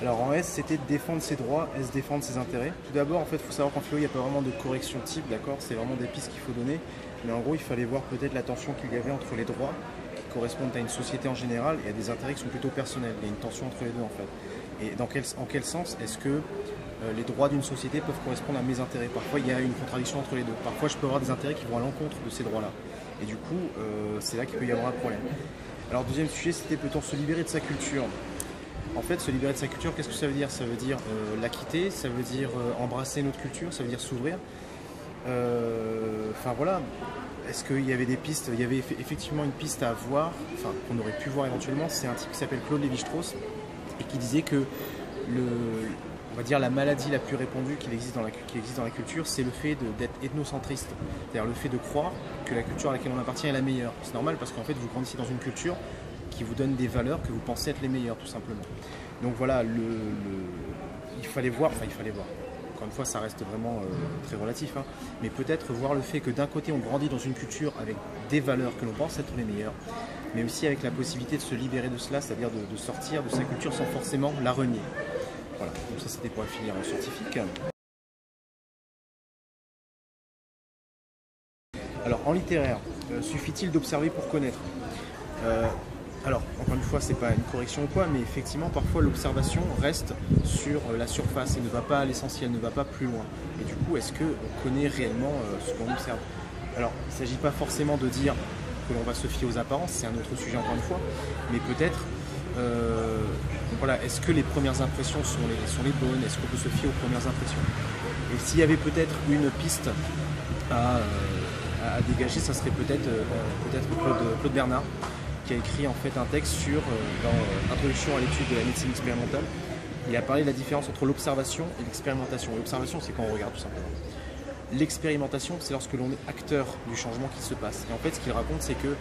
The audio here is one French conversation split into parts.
Alors en S, c'était défendre ses droits, S défendre ses intérêts. Tout d'abord, en fait, il faut savoir qu'en philo, il n'y a pas vraiment de correction type, d'accord? C'est vraiment des pistes qu'il faut donner. Mais en gros, il fallait voir peut-être la tension qu'il y avait entre les droits, qui correspondent à une société en général, et à des intérêts qui sont plutôt personnels. Il y a une tension entre les deux, en fait. Et en quel sens est-ce que les droits d'une société peuvent correspondre à mes intérêts? Parfois, il y a une contradiction entre les deux. Parfois, je peux avoir des intérêts qui vont à l'encontre de ces droits-là. Et du coup, c'est là qu'il peut y avoir un problème. Alors, deuxième sujet, c'était peut-on se libérer de sa culture? En fait, se libérer de sa culture, qu'est-ce que ça veut dire? Ça veut dire la quitter, ça veut dire embrasser notre culture, ça veut dire s'ouvrir. Enfin voilà, est-ce qu'il y avait des pistes? Il y avait effectivement une piste à voir, enfin qu'on aurait pu voir éventuellement. C'est un type qui s'appelle Claude Lévi-Strauss et qui disait que on va dire la maladie la plus répandue qui existe dans la culture, c'est le fait d'être ethnocentriste. C'est-à-dire le fait de croire que la culture à laquelle on appartient est la meilleure. C'est normal parce qu'en fait vous grandissez dans une culture qui vous donne des valeurs que vous pensez être les meilleures, tout simplement. Donc voilà, il fallait voir. Encore une fois, ça reste vraiment très relatif, hein, mais peut-être voir le fait que d'un côté, on grandit dans une culture avec des valeurs que l'on pense être les meilleures, mais aussi avec la possibilité de se libérer de cela, c'est-à-dire de sortir de sa culture sans forcément la renier. Voilà, donc ça c'était pour la filière scientifique. Alors en littéraire, suffit-il d'observer pour connaître? Alors, encore une fois, c'est pas une correction ou quoi, mais effectivement, parfois l'observation reste sur la surface et ne va pas à l'essentiel, ne va pas plus loin. Et du coup, est-ce qu'on connaît réellement ce qu'on observe? Alors, il ne s'agit pas forcément de dire que l'on va se fier aux apparences, c'est un autre sujet encore une fois, mais peut-être, voilà, est-ce que les premières impressions sont les bonnes? Est-ce qu'on peut se fier aux premières impressions? Et s'il y avait peut-être une piste à dégager, ça serait peut-être Claude Bernard, qui a écrit en fait un texte dans Introduction à l'étude de la médecine expérimentale. Il a parlé de la différence entre l'observation et l'expérimentation. L'observation, c'est quand on regarde tout simplement. L'expérimentation, c'est lorsque l'on est acteur du changement qui se passe. Et en fait, ce qu'il raconte, c'est que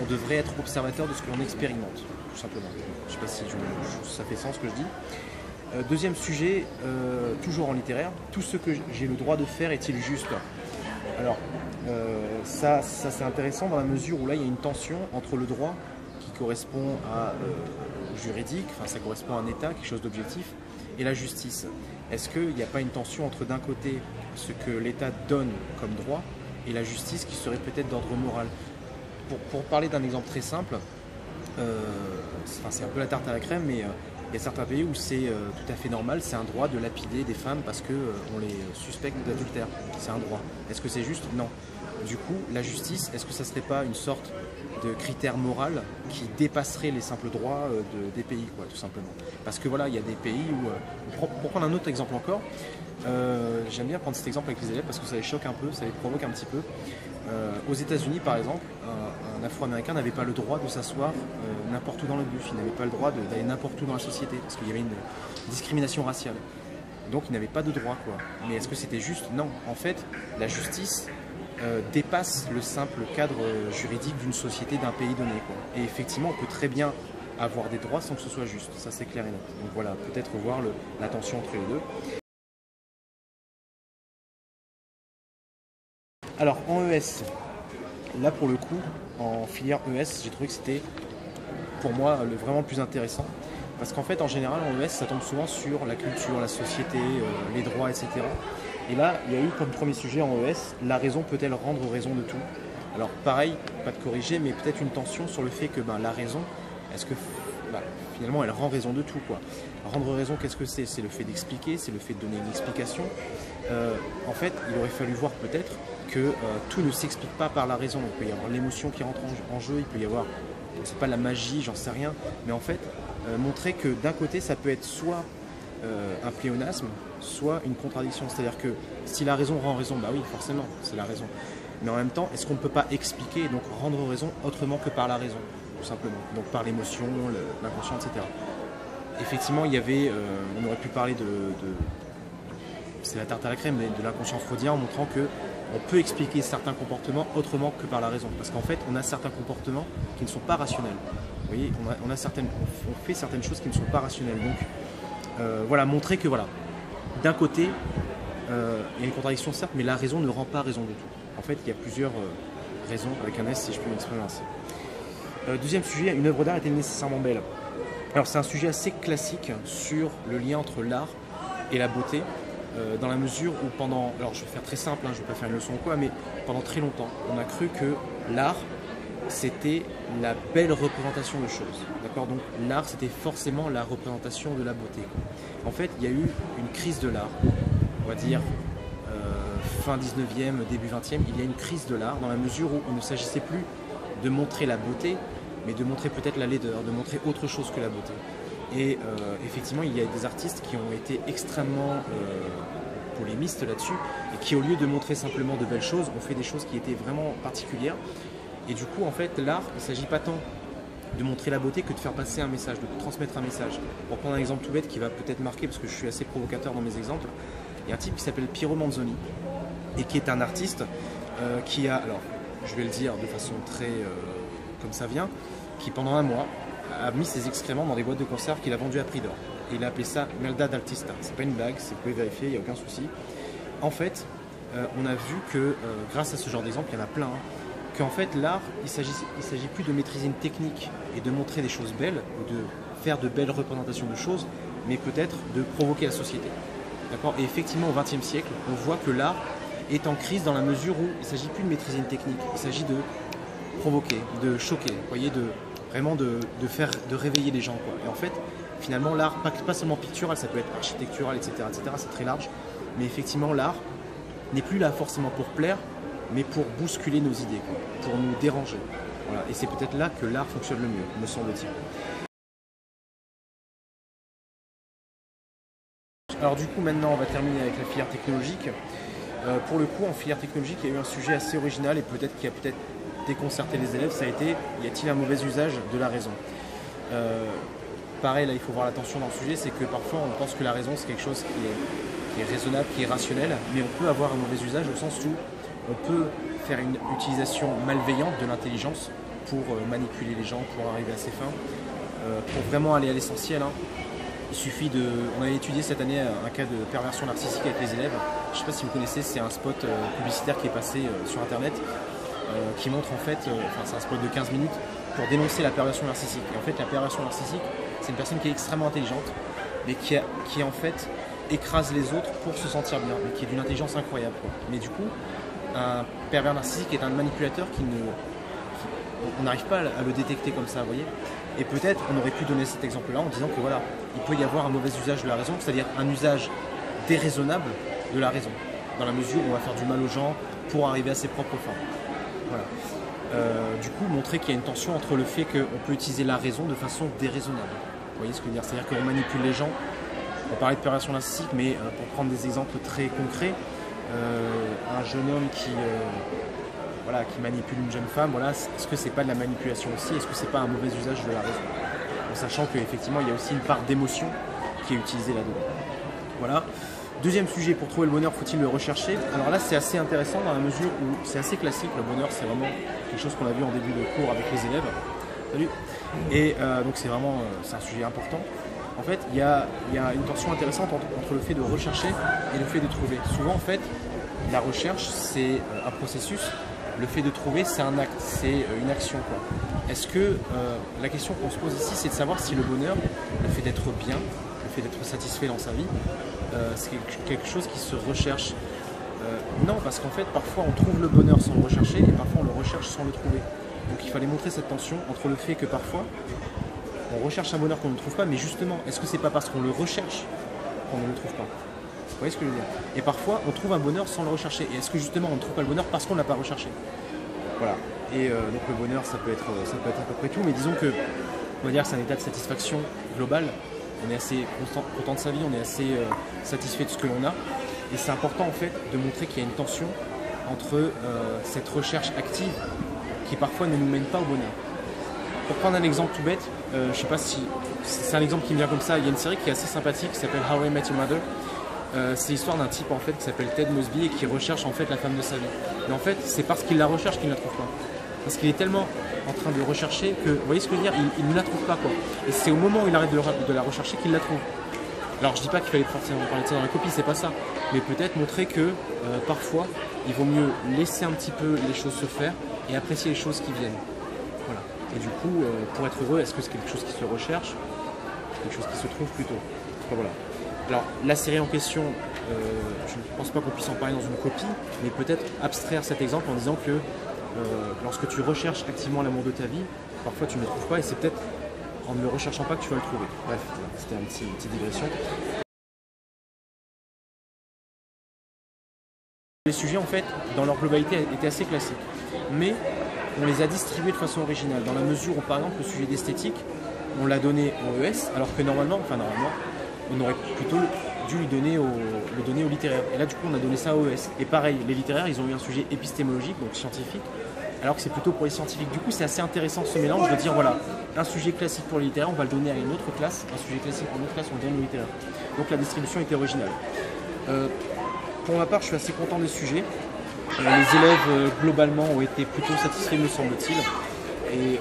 on devrait être observateur de ce que l'on expérimente, tout simplement. Je ne sais pas si ça fait sens ce que je dis. Deuxième sujet, toujours en littéraire, tout ce que j'ai le droit de faire est-il juste? Alors, ça c'est intéressant dans la mesure où là il y a une tension entre le droit qui correspond au juridique, enfin ça correspond à un état, quelque chose d'objectif, et la justice. Est-ce qu'il n'y a pas une tension entre d'un côté ce que l'état donne comme droit et la justice qui serait peut-être d'ordre moral? Pour parler d'un exemple très simple, c'est un peu la tarte à la crème, mais il y a certains pays où c'est tout à fait normal, c'est un droit de lapider des femmes parce qu'on les suspecte d'adultère. C'est un droit. Est-ce que c'est juste? Non. Du coup, la justice, est-ce que ça ne serait pas une sorte de critère moral qui dépasserait les simples droits des pays, quoi, tout simplement? Parce que voilà, il y a des pays où... Pour prendre un autre exemple encore, j'aime bien prendre cet exemple avec les élèves parce que ça les choque un peu, ça les provoque un petit peu. Aux États-Unis, par exemple, un Afro-Américain n'avait pas le droit de s'asseoir n'importe où dans le bus, il n'avait pas le droit d'aller n'importe où dans la société parce qu'il y avait une discrimination raciale. Donc il n'avait pas de droit, quoi. Mais est-ce que c'était juste? Non. En fait, la justice dépasse le simple cadre juridique d'une société, d'un pays donné, quoi. Et effectivement, on peut très bien avoir des droits sans que ce soit juste. Ça, c'est clair et net. Donc voilà, peut-être voir la tension entre les deux. Alors en ES, là pour le coup, en filière ES, j'ai trouvé que c'était pour moi vraiment le plus intéressant. Parce qu'en fait, en général, en ES, ça tombe souvent sur la culture, la société, les droits, etc. Et là, il y a eu comme premier sujet en ES, la raison peut-elle rendre raison de tout? Alors pareil, pas de corriger, mais peut-être une tension sur le fait que la raison, est-ce que finalement elle rend raison de tout, quoi. Rendre raison, qu'est-ce que c'est? C'est le fait d'expliquer, c'est le fait de donner une explication. En fait, il aurait fallu voir peut-être que tout ne s'explique pas par la raison. Il peut y avoir l'émotion qui rentre en jeu, il peut y avoir, c'est pas la magie, j'en sais rien, mais en fait, montrer que d'un côté, ça peut être soit un pléonasme, soit une contradiction. C'est-à-dire que si la raison rend raison, bah oui, forcément, c'est la raison. Mais en même temps, est-ce qu'on ne peut pas expliquer et donc rendre raison autrement que par la raison, tout simplement? Donc par l'émotion, l'inconscient, etc. Effectivement, il y avait, on aurait pu parler c'est la tarte à la crème, mais de l'inconscient freudien en montrant que on peut expliquer certains comportements autrement que par la raison. Parce qu'en fait, on a certains comportements qui ne sont pas rationnels. Vous voyez, on fait certaines choses qui ne sont pas rationnelles. Donc, voilà, montrer que voilà, d'un côté, il y a une contradiction certes, mais la raison ne rend pas raison de tout. En fait, il y a plusieurs raisons, avec un S si je peux m'exprimer ainsi. Deuxième sujet, une œuvre d'art est-elle nécessairement belle? Alors c'est un sujet assez classique sur le lien entre l'art et la beauté, dans la mesure où pendant, alors je vais faire très simple, hein, je ne vais pas faire une leçon ou quoi, mais pendant très longtemps, on a cru que l'art, c'était la belle représentation de choses. D'accord? Donc l'art, c'était forcément la représentation de la beauté. En fait, il y a eu une crise de l'art, on va dire fin 19e, début 20e, il y a une crise de l'art dans la mesure où il ne s'agissait plus de montrer la beauté, mais de montrer peut-être la laideur, de montrer autre chose que la beauté. Et effectivement, il y a des artistes qui ont été extrêmement polémistes là-dessus, et qui au lieu de montrer simplement de belles choses, ont fait des choses qui étaient vraiment particulières. Et du coup, en fait, l'art, il ne s'agit pas tant de montrer la beauté que de faire passer un message, de transmettre un message. Pour prendre un exemple tout bête qui va peut-être marquer, parce que je suis assez provocateur dans mes exemples, il y a un type qui s'appelle Piero Manzoni, et qui est un artiste qui a, alors je vais le dire de façon très comme ça vient, qui pendant un mois a mis ses excréments dans des boîtes de conserve qu'il a vendues à prix d'or. Et il a appelé ça Merda d'Artista. C'est pas une blague, vous pouvez vérifier, il n'y a aucun souci. En fait, on a vu que grâce à ce genre d'exemple, il y en a plein, hein, qu'en fait l'art, il s'agit plus de maîtriser une technique et de montrer des choses belles, ou de faire de belles représentations de choses, mais peut-être de provoquer la société. D'accord? Et effectivement, au XXe siècle, on voit que l'art est en crise dans la mesure où il ne s'agit plus de maîtriser une technique, il s'agit de provoquer, de choquer, vous voyez, vraiment de réveiller les gens, quoi. Et en fait, finalement, l'art, pas seulement pictural, ça peut être architectural, etc., c'est très large, mais effectivement, l'art n'est plus là forcément pour plaire, mais pour bousculer nos idées, quoi, pour nous déranger. Voilà. Et c'est peut-être là que l'art fonctionne le mieux, me semble-t-il. Alors du coup, maintenant, on va terminer avec la filière technologique. Pour le coup, en filière technologique, il y a eu un sujet assez original et peut-être qui a peut-être déconcerté les élèves, ça a été, y a-t-il un mauvais usage de la raison? Pareil, là, il faut voir l'attention dans le sujet, c'est que parfois, on pense que la raison, c'est quelque chose qui est raisonnable, qui est rationnel, mais on peut avoir un mauvais usage au sens où on peut faire une utilisation malveillante de l'intelligence pour manipuler les gens, pour arriver à ses fins, pour vraiment aller à l'essentiel, hein. Il suffit de... On a étudié cette année un cas de perversion narcissique avec les élèves. Je ne sais pas si vous connaissez, c'est un spot publicitaire qui est passé sur internet qui montre en fait, c'est un spot de 15 minutes pour dénoncer la perversion narcissique. Et en fait, la perversion narcissique, c'est une personne qui est extrêmement intelligente mais qui en fait écrase les autres pour se sentir bien, mais qui est d'une intelligence incroyable, quoi. Mais du coup, un pervers narcissique est un manipulateur on n'arrive pas à le détecter comme ça, vous voyez. Et peut-être on aurait pu donner cet exemple-là en disant que voilà, il peut y avoir un mauvais usage de la raison, c'est-à-dire un usage déraisonnable de la raison, dans la mesure où on va faire du mal aux gens pour arriver à ses propres fins. Voilà. Du coup, montrer qu'il y a une tension entre le fait qu'on peut utiliser la raison de façon déraisonnable. Vous voyez ce que je veux dire? C'est-à-dire qu'on manipule les gens. On parlait de perversion narcissique, mais pour prendre des exemples très concrets, un jeune homme qui manipule une jeune femme, voilà, est-ce que c'est pas de la manipulation aussi? Est-ce que c'est pas un mauvais usage de la raison? En sachant qu'effectivement, il y a aussi une part d'émotion qui est utilisée là-dedans. Voilà. Deuxième sujet, pour trouver le bonheur, faut-il le rechercher? Alors là, c'est assez intéressant dans la mesure où c'est assez classique. Le bonheur, c'est vraiment quelque chose qu'on a vu en début de cours avec les élèves. Salut. Et donc c'est vraiment un sujet important. En fait, il y a une tension intéressante entre le fait de rechercher et le fait de trouver. Souvent, en fait, la recherche, c'est un processus. Le fait de trouver, c'est un acte, c'est une action, quoi. Est-ce que la question qu'on se pose ici, c'est de savoir si le bonheur, le fait d'être bien, le fait d'être satisfait dans sa vie, c'est quelque chose qui se recherche? Non, parce qu'en fait, parfois on trouve le bonheur sans le rechercher et parfois on le recherche sans le trouver. Donc il fallait montrer cette tension entre le fait que parfois on recherche un bonheur qu'on ne trouve pas, mais justement, est-ce que c'est pas parce qu'on le recherche qu'on ne le trouve pas? Vous voyez ce que je veux dire? Et parfois, on trouve un bonheur sans le rechercher. Et est-ce que justement, on ne trouve pas le bonheur parce qu'on ne l'a pas recherché? Voilà. Et donc le bonheur, ça peut être à peu près tout. Mais disons que, on va dire que c'est un état de satisfaction globale. On est assez content de sa vie, on est assez satisfait de ce que l'on a. Et c'est important en fait de montrer qu'il y a une tension entre cette recherche active qui parfois ne nous mène pas au bonheur. Pour prendre un exemple tout bête, je ne sais pas si c'est un exemple qui me vient comme ça. Il y a une série qui est assez sympathique qui s'appelle How I Met Your Mother. C'est l'histoire d'un type en fait qui s'appelle Ted Mosby et qui recherche en fait la femme de sa vie. Mais en fait, c'est parce qu'il la recherche qu'il ne la trouve pas. Parce qu'il est tellement en train de rechercher que, vous voyez ce que je veux dire, il ne la trouve pas, quoi. Et c'est au moment où il arrête de la rechercher qu'il la trouve. Alors je dis pas qu'il fallait forcément parler de ça dans la copie, c'est pas ça. Mais peut-être montrer que parfois, il vaut mieux laisser un petit peu les choses se faire et apprécier les choses qui viennent. Voilà. Et du coup, pour être heureux, est-ce que c'est quelque chose qui se recherche? quelque chose qui se trouve plutôt. Enfin, voilà. Alors la série en question, je ne pense pas qu'on puisse en parler dans une copie, mais peut-être abstraire cet exemple en disant que lorsque tu recherches activement l'amour de ta vie, parfois tu ne le trouves pas et c'est peut-être en ne le recherchant pas que tu vas le trouver. Bref, voilà, c'était une petite digression. Les sujets en fait, dans leur globalité, étaient assez classiques, mais on les a distribués de façon originale, dans la mesure où par exemple le sujet d'esthétique, on l'a donné au ES, alors que normalement, on aurait plutôt dû le donner au littéraire. Et là du coup on a donné ça au ES. Et pareil, les littéraires ils ont eu un sujet épistémologique, donc scientifique, alors que c'est plutôt pour les scientifiques. Du coup c'est assez intéressant ce mélange de dire voilà, un sujet classique pour les littéraires, on va le donner à une autre classe, un sujet classique pour une autre classe, on le donne au littéraire. Donc la distribution était originale. Pour ma part je suis assez content des sujets. Les élèves globalement ont été plutôt satisfaits me semble-t-il. Et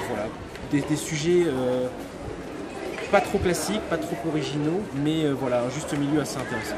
voilà, des sujets pas trop classiques, pas trop originaux, mais voilà, un juste milieu assez intéressant.